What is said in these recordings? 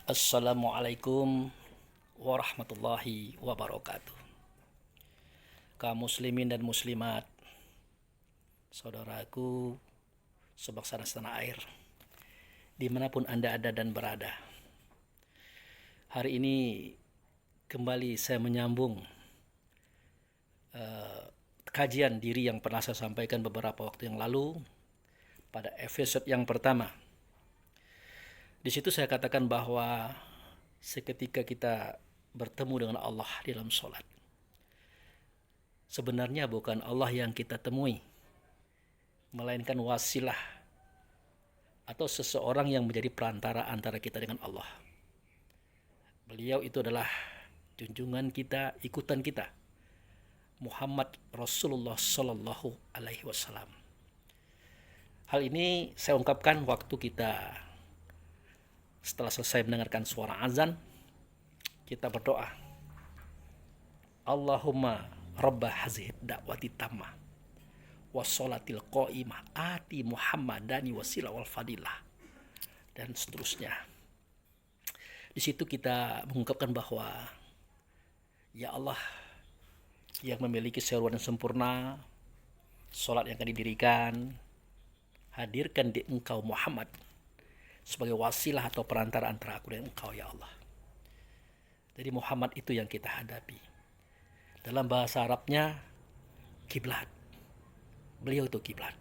Assalamualaikum warahmatullahi wabarakatuh. Kaum muslimin dan muslimat, saudaraku sebangsa dan setanah air, dimanapun Anda ada dan berada. Hari ini kembali saya menyambung kajian diri yang pernah saya sampaikan beberapa waktu yang lalu pada episode yang pertama. Di situ saya katakan bahwa seketika kita bertemu dengan Allah di dalam sholat, sebenarnya bukan Allah yang kita temui, melainkan wasilah atau seseorang yang menjadi perantara antara kita dengan Allah. Beliau itu adalah junjungan kita, ikutan kita, Muhammad Rasulullah Sallallahu Alaihi Wasallam. Hal ini saya ungkapkan waktu kita setelah selesai mendengarkan suara azan, kita berdoa, Allahumma rabba hazihi da'wati tammah wassolatil qa'imah ati muhammadani wasilah wal fadilah, dan seterusnya. Di situ kita mengungkapkan bahwa ya Allah yang memiliki seruan yang sempurna, solat yang akan didirikan, hadirkan di engkau Muhammad sebagai wasilah atau perantara antara aku dan engkau ya Allah. Jadi Muhammad itu yang kita hadapi. Dalam bahasa Arabnya kiblat. Beliau itu kiblat.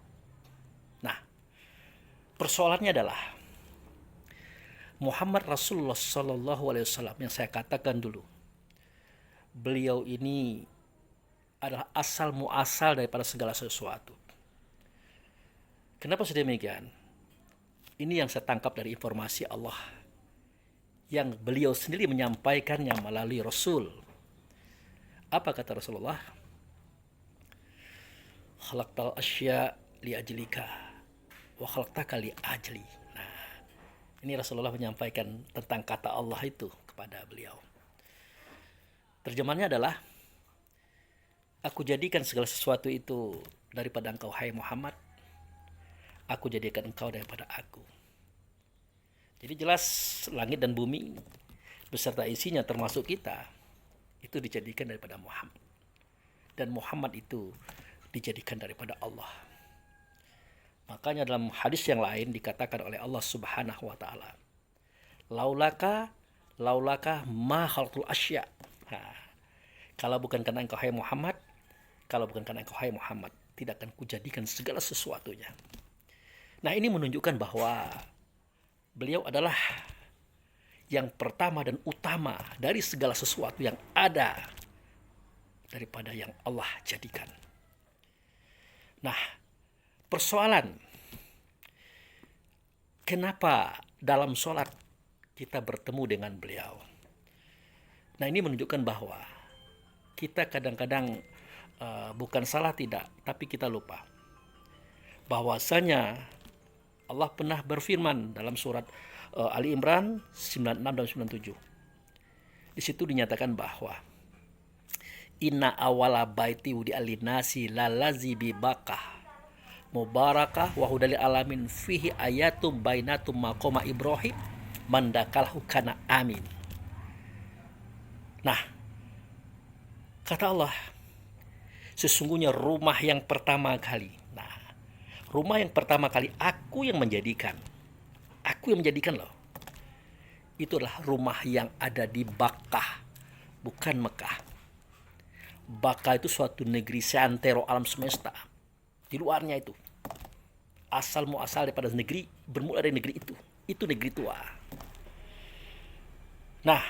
Nah, persoalannya adalah Muhammad Rasulullah Sallallahu Alaihi Wasallam yang saya katakan dulu, beliau ini adalah asal muasal daripada segala sesuatu. Kenapa sedemikian? Ini yang saya tangkap dari informasi Allah yang beliau sendiri menyampaikannya melalui Rasul. Apa kata Rasulullah? Khalaqtal asya li ajlika wa khalaqtaka li ajli. Nah, ini Rasulullah menyampaikan tentang kata Allah itu kepada beliau. Terjemahannya adalah, aku jadikan segala sesuatu itu daripada engkau hai Muhammad, aku jadikan engkau daripada aku. Jadi jelas langit dan bumi beserta isinya termasuk kita itu dijadikan daripada Muhammad. Dan Muhammad itu dijadikan daripada Allah. Makanya dalam hadis yang lain dikatakan oleh Allah Subhanahu wa taala, laulaka ma khalaqtul asya. Kalau bukan karena engkau hai Muhammad, tidak akan kujadikan segala sesuatunya. Nah, ini menunjukkan bahwa beliau adalah yang pertama dan utama dari segala sesuatu yang ada daripada yang Allah jadikan. Nah, persoalan kenapa dalam sholat kita bertemu dengan beliau? Nah, ini menunjukkan bahwa kita kadang-kadang bukan salah tidak, tapi kita lupa bahwasanya Allah pernah berfirman dalam surat Ali Imran 96 dan 97. Di situ dinyatakan bahwa inna awala baiti wudi alinasi lalazi bibakah mubarakah wa hudalil alamin fihi ayatum bainatum maqama Ibrahim mandakalhu kana amin. Nah, kata Allah, sesungguhnya rumah yang pertama kali. Rumah yang pertama kali aku yang menjadikan loh. Itu adalah rumah yang ada di Bakkah, bukan Mekah. Bakkah itu suatu negeri seantero alam semesta. Di luarnya itu. Asal muasal daripada negeri, bermula dari negeri itu. Itu negeri tua. Nah,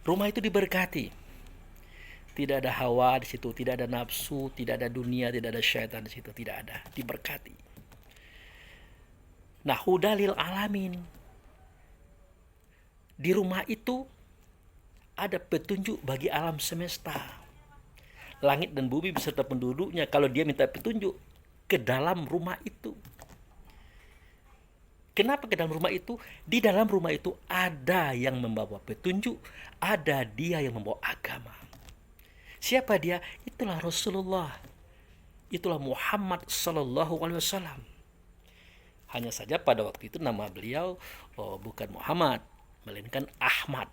rumah itu diberkati. Tidak ada hawa di situ, tidak ada nafsu, tidak ada dunia, tidak ada syaitan di situ, tidak ada, diberkati. Nah, hudalil alamin. Di rumah itu ada petunjuk bagi alam semesta. Langit dan bumi beserta penduduknya, kalau dia minta petunjuk ke dalam rumah itu. Kenapa ke dalam rumah itu? Di dalam rumah itu ada yang membawa petunjuk, ada dia yang membawa agama. Siapa dia? Itulah Rasulullah. Itulah Muhammad Sallallahu Alaihi Wasallam. Hanya saja pada waktu itu nama beliau bukan Muhammad, melainkan Ahmad.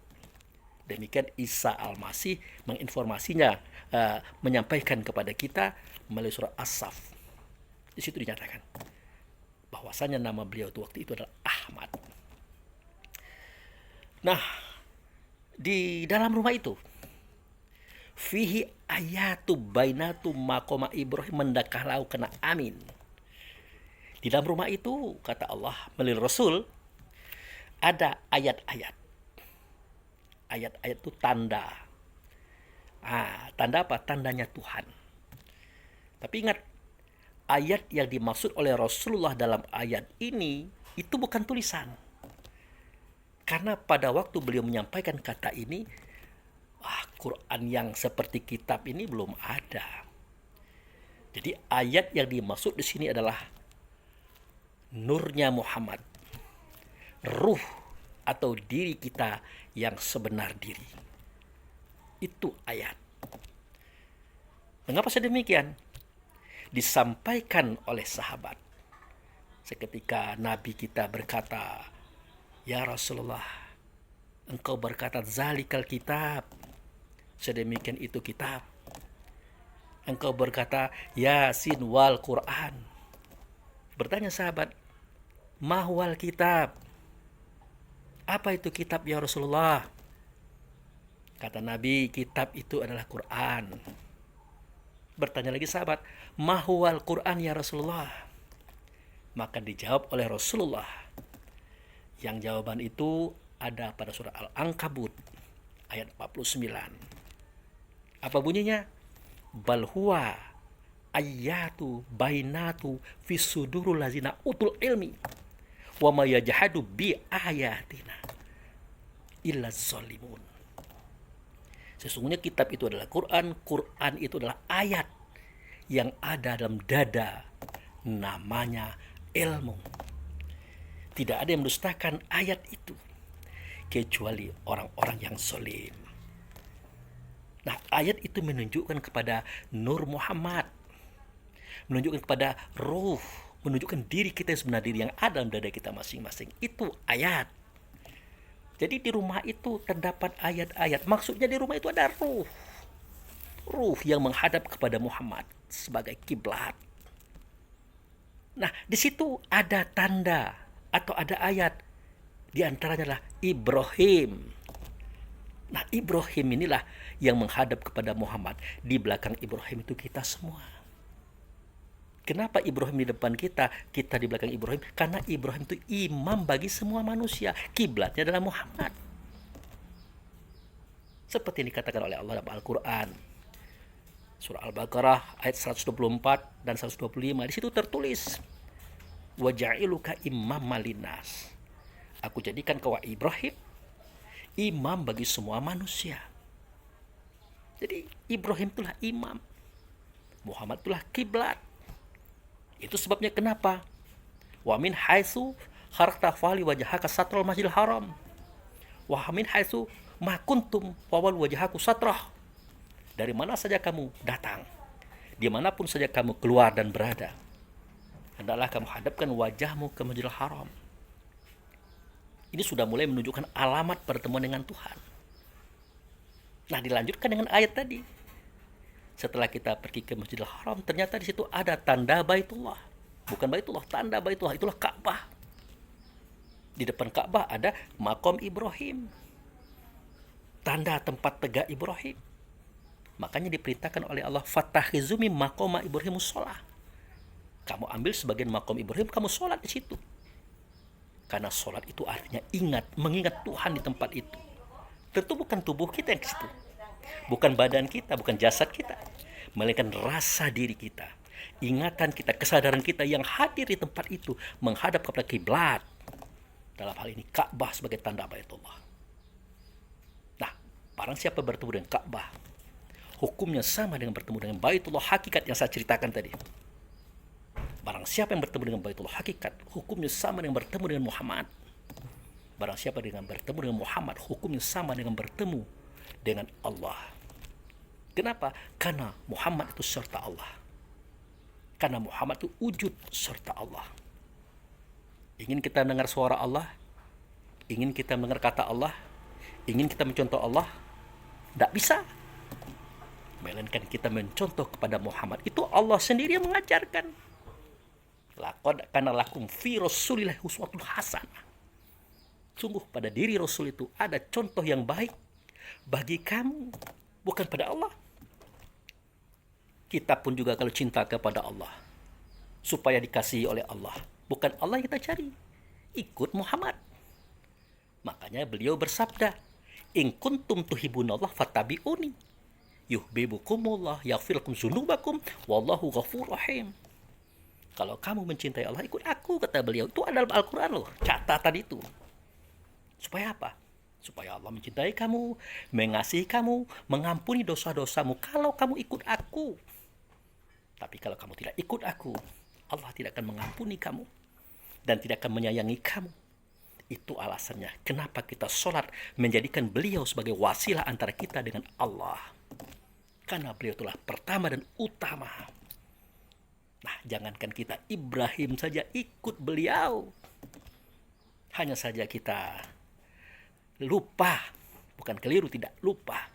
Demikian Isa Al-Masih menginformasinya, menyampaikan kepada kita melalui surah As-Saff. Di situ dinyatakan bahwasanya nama beliau waktu itu adalah Ahmad. Nah, di dalam rumah itu fihi ayatu bainatu maqama Ibrahim mendakahlau kena amin. Di dalam rumah itu, kata Allah melalui Rasul, ada ayat-ayat. Ayat-ayat itu tanda. Tanda apa? Tandanya Tuhan. Tapi ingat, ayat yang dimaksud oleh Rasulullah dalam ayat ini itu bukan tulisan. Karena pada waktu beliau menyampaikan kata ini, Quran yang seperti kitab ini belum ada. Jadi ayat yang dimaksud di sini adalah nurnya Muhammad, ruh atau diri kita yang sebenar diri. Itu ayat. Mengapa sedemikian? Disampaikan oleh sahabat. Seketika Nabi kita berkata, "Ya Rasulullah, engkau berkata zalikal kitab, sedemikian itu kitab. Engkau berkata Yasin wal Quran." Bertanya sahabat, "Mahwal kitab?" Apa itu kitab ya Rasulullah? Kata Nabi, kitab itu adalah Quran. Bertanya lagi sahabat, "Mahwal Quran ya Rasulullah?" Maka dijawab oleh Rasulullah. Yang jawaban itu ada pada surah Al-Ankabut ayat 49. Apa bunyinya? Bal huwa ayatu bainatu fi sudurul lazina utul ilmi wa ma yajhadu bi ayatina illa zalimun. Sesungguhnya kitab itu adalah Quran, Quran itu adalah ayat yang ada dalam dada, namanya ilmu. Tidak ada yang mendustakan ayat itu kecuali orang-orang yang zalim. Nah, ayat itu menunjukkan kepada Nur Muhammad, menunjukkan kepada ruh, menunjukkan diri kita yang sebenarnya, diri yang ada dalam dada kita masing-masing. Itu ayat. Jadi di rumah itu terdapat ayat-ayat. Maksudnya di rumah itu ada ruh. Ruh yang menghadap kepada Muhammad sebagai kiblat. Nah, di situ ada tanda atau ada ayat. Di antaranya adalah Ibrahim. Nah, Ibrahim inilah yang menghadap kepada Muhammad. Di belakang Ibrahim itu kita semua. Kenapa Ibrahim di depan kita, kita di belakang Ibrahim? Karena Ibrahim itu imam bagi semua manusia. Kiblatnya adalah Muhammad. Seperti yang dikatakan oleh Allah dalam Al-Quran. Surah Al-Baqarah ayat 124 dan 125. Di situ tertulis, "Waja'iluka imam malinas." Aku jadikan kau Ibrahim imam bagi semua manusia. Jadi Ibrahim itulah imam. Muhammad itulah kiblat. Itu sebabnya kenapa? Wa min haitsu kharaqta fali wajhaka satrul masjidil haram. Wa min haitsu ma kuntum fawal wajhaku satrah. Dari mana saja kamu datang, dimanapun saja kamu keluar dan berada, hendaklah kamu hadapkan wajahmu ke Masjidil Haram. Ini sudah mulai menunjukkan alamat pertemuan dengan Tuhan. Nah, dilanjutkan dengan ayat tadi. Setelah kita pergi ke Masjidil Haram, ternyata di situ ada tanda Baitullah. Bukan Baitullah, tanda Baitullah, itulah Ka'bah. Di depan Ka'bah ada makom Ibrahim. Tanda tempat tegak Ibrahim. Makanya diperintahkan oleh Allah, "Fattakhizumi maqama Ibrahim shalah." Kamu ambil sebagian makom Ibrahim, kamu sholat di situ. Karena sholat itu artinya ingat, mengingat Tuhan di tempat itu. Tentu bukan tubuh kita yang ke situ. Bukan badan kita, bukan jasad kita. Melainkan rasa diri kita. Ingatan kita, kesadaran kita yang hadir di tempat itu. Menghadap kepada kiblat. Dalam hal ini Ka'bah sebagai tanda Baitullah. Nah, barang siapa bertemu dengan Ka'bah, hukumnya sama dengan bertemu dengan Baitullah hakikat yang saya ceritakan tadi. Barang siapa yang bertemu dengan Baitullah hakikat, hukumnya sama dengan bertemu dengan Muhammad. Barang siapa dengan bertemu dengan Muhammad, hukumnya sama dengan bertemu dengan Allah. Kenapa? Karena Muhammad itu serta Allah. Karena Muhammad itu wujud serta Allah. Ingin kita dengar suara Allah? Ingin kita mendengar kata Allah, ingin kita mencontoh Allah, tidak bisa. Melainkan kita mencontoh kepada Muhammad. Itu Allah sendiri yang mengajarkan. Laqad kana lakum fi rasulillahi uswatun hasanah. Sungguh pada diri Rasul itu ada contoh yang baik bagi kamu, bukan pada Allah. Kita pun juga kalau cinta kepada Allah, supaya dikasihi oleh Allah, bukan Allah yang kita cari, ikut Muhammad. Makanya beliau bersabda, in kuntum tuhibunallah fattabi'uni yuhibbukumullah yaghfir lakum dzunubakum wallahu ghafurur rahim. Kalau kamu mencintai Allah, ikut aku, kata beliau. Itu adalah Al-Quran loh, catatan itu. Supaya apa? Supaya Allah mencintai kamu, mengasihi kamu, mengampuni dosa-dosamu kalau kamu ikut aku. Tapi kalau kamu tidak ikut aku, Allah tidak akan mengampuni kamu dan tidak akan menyayangi kamu. Itu alasannya kenapa kita sholat menjadikan beliau sebagai wasilah antara kita dengan Allah. Karena beliau itulah pertama dan utama. Nah, jangankan kita Ibrahim saja ikut beliau. Hanya saja kita lupa, bukan keliru, tidak lupa.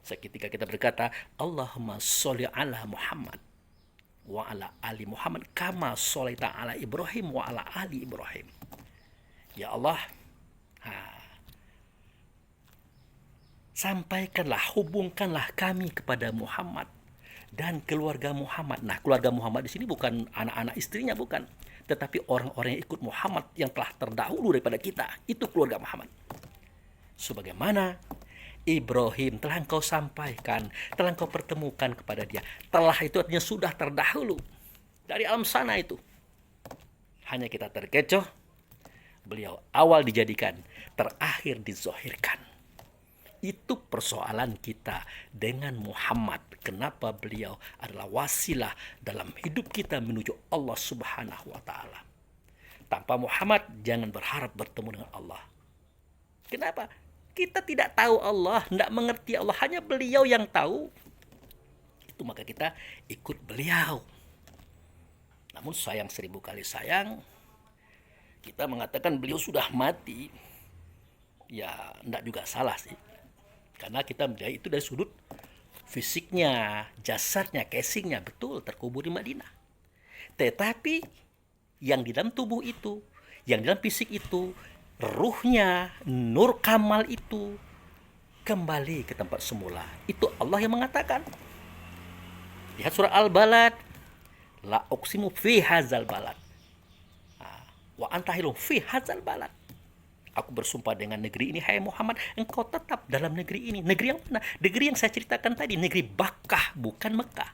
Seketika kita berkata, Allahumma sholli ala Muhammad wa ala ali Muhammad kama sholaita ala Ibrahim wa ala ali Ibrahim. Ya Allah, sampaikanlah, hubungkanlah kami kepada Muhammad dan keluarga Muhammad. Nah, keluarga Muhammad di sini bukan anak-anak istrinya, bukan, tetapi orang-orang yang ikut Muhammad yang telah terdahulu daripada kita. Itu keluarga Muhammad. Sebagaimana Ibrahim telah engkau sampaikan, telah engkau pertemukan kepada dia. Telah itu artinya sudah terdahulu dari alam sana itu. Hanya kita terkecoh, beliau awal dijadikan, terakhir dizohirkan. Itu persoalan kita dengan Muhammad. Kenapa beliau adalah wasilah dalam hidup kita menuju Allah Subhanahu wa Ta'ala. Tanpa Muhammad, jangan berharap bertemu dengan Allah. Kenapa? Kita tidak tahu Allah, tidak mengerti Allah, hanya beliau yang tahu. Itu maka kita ikut beliau. Namun sayang, 1000 kali sayang, kita mengatakan beliau sudah mati. Ya, tidak juga salah sih. Karena kita melihat itu dari sudut fisiknya, jasadnya, casingnya, betul terkubur di Madinah. Tetapi yang di dalam tubuh itu, yang di dalam fisik itu, ruhnya, nur kamal itu kembali ke tempat semula. Itu Allah yang mengatakan. Lihat surah Al-Balad, la uqsimu fi hadzal balad wa anta hilum fi hadzal balad. Aku bersumpah dengan negeri ini, hai Muhammad, engkau tetap dalam negeri ini. Negeri yang mana? Negeri yang saya ceritakan tadi, negeri Bakkah, bukan Mekah.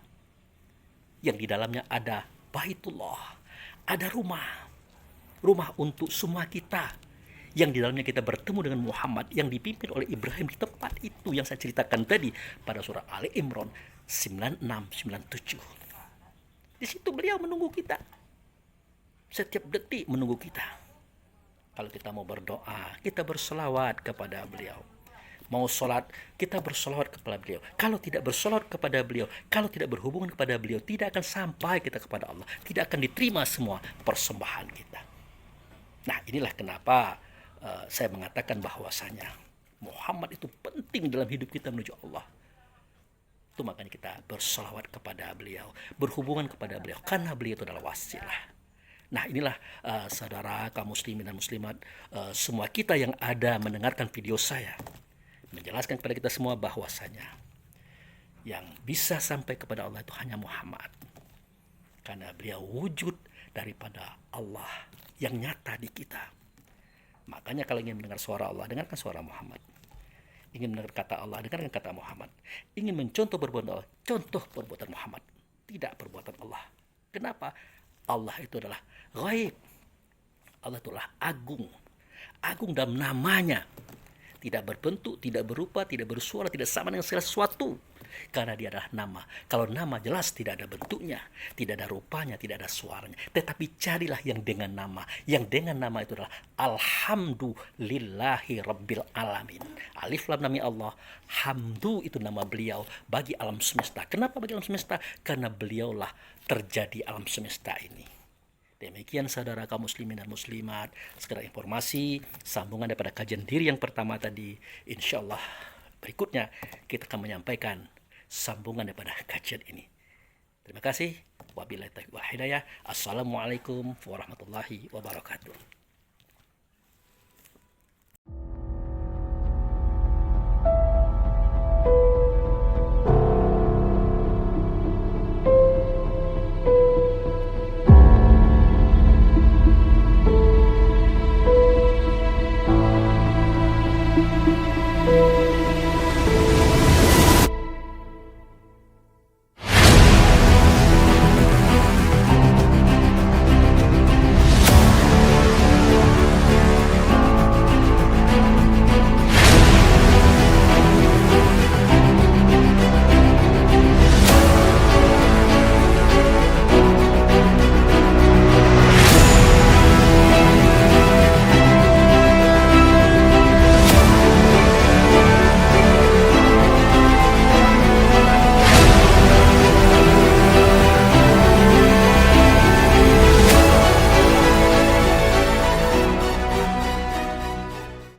Yang di dalamnya ada Baitullah, ada rumah. Rumah untuk semua kita. Yang di dalamnya kita bertemu dengan Muhammad, yang dipimpin oleh Ibrahim di tempat itu yang saya ceritakan tadi pada surah Ali Imran 96-97. Di situ beliau menunggu kita. Setiap detik menunggu kita. Kalau kita mau berdoa, kita berselawat kepada beliau. Mau sholat, kita berselawat kepada beliau. Kalau tidak berselawat kepada beliau, kalau tidak berhubungan kepada beliau, tidak akan sampai kita kepada Allah. Tidak akan diterima semua persembahan kita. Nah, inilah kenapa saya mengatakan bahwasanya Muhammad itu penting dalam hidup kita menuju Allah. Itu makanya kita berselawat kepada beliau, berhubungan kepada beliau, karena beliau itu adalah wasilah. Nah, inilah saudara kaum muslimin dan muslimat, semua kita yang ada mendengarkan video saya, menjelaskan kepada kita semua bahwasanya yang bisa sampai kepada Allah itu hanya Muhammad. Karena beliau wujud daripada Allah yang nyata di kita. Makanya kalau ingin mendengar suara Allah, dengarkan suara Muhammad. Ingin mendengar kata Allah, dengarkan kata Muhammad. Ingin mencontoh perbuatan Allah, contoh perbuatan Muhammad, tidak perbuatan Allah. Kenapa? Allah itu adalah ghaib. Allah itulah agung. Agung dalam namanya. Tidak berbentuk, tidak berupa, tidak bersuara, tidak sama dengan segala sesuatu. Karena dia adalah nama. Kalau nama jelas tidak ada bentuknya, tidak ada rupanya, tidak ada suaranya. Tetapi carilah yang dengan nama. Yang dengan nama itu adalah Alhamdulillahi Rabbil Alamin. Alif Lam Mim Allah. Hamdu itu nama beliau bagi alam semesta. Kenapa bagi alam semesta? Karena beliaulah terjadi alam semesta ini. Demikian saudara kaum muslimin dan muslimat, sekedar informasi sambungan daripada kajian diri yang pertama tadi. Insya Allah berikutnya kita akan menyampaikan sambungan daripada kajian ini. Terima kasih. Wabillahi taufiq wal hidayah. Assalamualaikum warahmatullahi wabarakatuh.